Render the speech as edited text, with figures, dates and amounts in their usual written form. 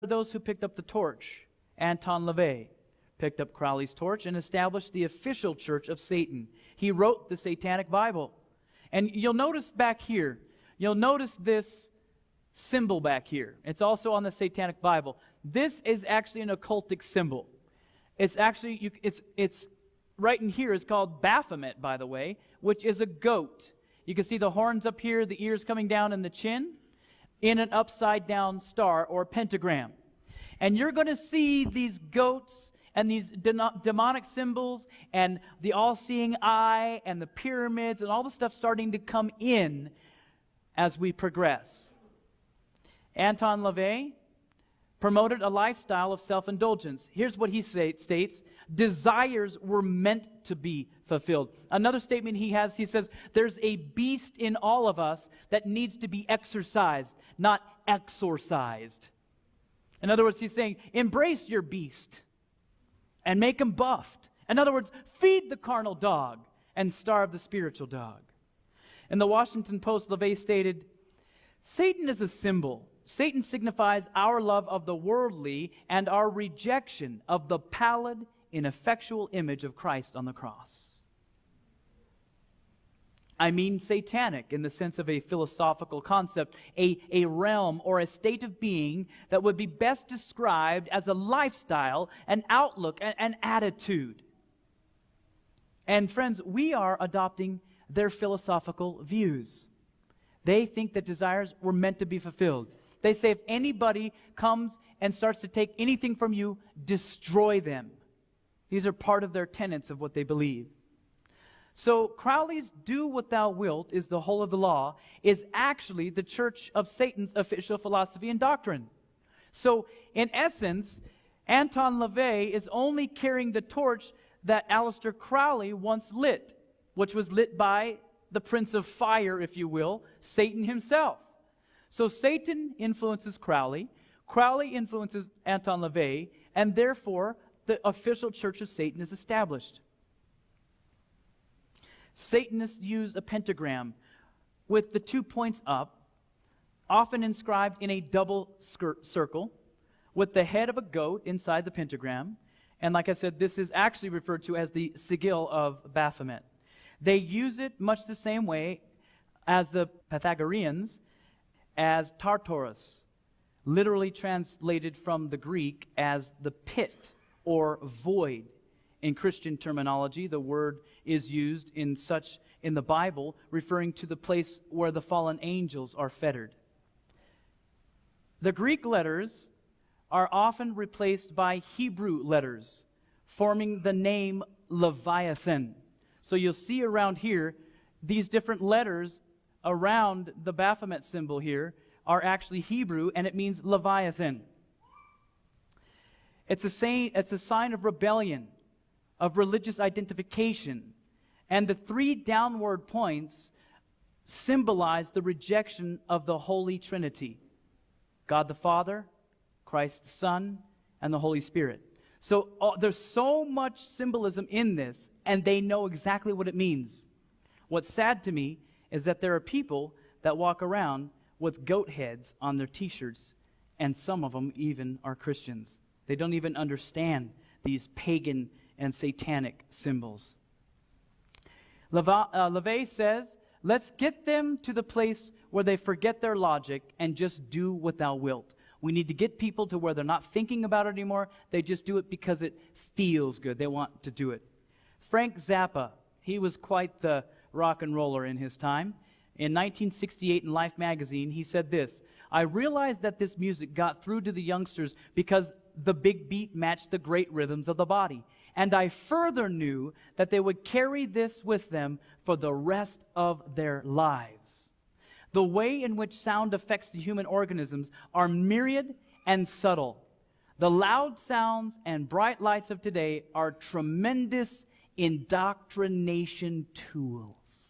those who picked up the torch. Anton LaVey picked up Crowley's torch and established the official church of Satan. He wrote the Satanic Bible. And you'll notice back here, you'll notice this symbol back here. It's also on the Satanic Bible. This is actually an occultic symbol. It's actually, it's right in here is called Baphomet, by the way, which is a goat. You can see the horns up here, the ears coming down, and the chin in an upside-down star or pentagram. And you're going to see these goats and these demonic symbols and the all-seeing eye and the pyramids and all the stuff starting to come in as we progress. Anton LaVey promoted a lifestyle of self-indulgence. Here's what he states: desires were meant to be fulfilled. Another statement he has, he says, there's a beast in all of us that needs to be exercised, not exorcised. In other words, he's saying, embrace your beast and make him buffed. In other words, feed the carnal dog and starve the spiritual dog. In the Washington Post, LaVey stated, Satan is a symbol. Satan signifies our love of the worldly and our rejection of the pallid, ineffectual image of Christ on the cross. I mean satanic in the sense of a philosophical concept, a realm or a state of being that would be best described as a lifestyle, an outlook, an attitude. And friends, we are adopting their philosophical views. They think that desires were meant to be fulfilled. They say if anybody comes and starts to take anything from you, destroy them. These are part of their tenets of what they believe. So Crowley's do what thou wilt is the whole of the law is actually the Church of Satan's official philosophy and doctrine. So in essence, Anton LaVey is only carrying the torch that Aleister Crowley once lit, which was lit by the Prince of Fire, if you will, Satan himself. So Satan influences Crowley, Crowley influences Anton LaVey, and therefore the official Church of Satan is established. Satanists use a pentagram with the 2 points up, often inscribed in a double circle, with the head of a goat inside the pentagram. And like I said, this is actually referred to as the sigil of Baphomet. They use it much the same way as the Pythagoreans, as Tartarus, literally translated from the Greek as the pit or void. In Christian terminology, the word is used in the Bible, referring to the place where the fallen angels are fettered. The Greek letters are often replaced by Hebrew letters, forming the name Leviathan. So you'll see around here, these different letters around the Baphomet symbol here are actually Hebrew, and it means Leviathan. It's a sign of rebellion, of religious identification. And the 3 downward points symbolize the rejection of the Holy Trinity: God the Father, Christ the Son, and the Holy Spirit. So there's so much symbolism in this, and they know exactly what it means. What's sad to me is that there are people that walk around with goat heads on their t-shirts, and some of them even are Christians. They don't even understand these pagan and satanic symbols. LaVey says, let's get them to the place where they forget their logic and just do what thou wilt. We need to get people to where they're not thinking about it anymore. They just do it because it feels good. They want to do it. Frank Zappa, he was quite the rock and roller in his time. In 1968 in Life magazine, he said this: I realized that this music got through to the youngsters because the big beat matched the great rhythms of the body. And I further knew that they would carry this with them for the rest of their lives. The way in which sound affects the human organisms are myriad and subtle. The loud sounds and bright lights of today are tremendous indoctrination tools.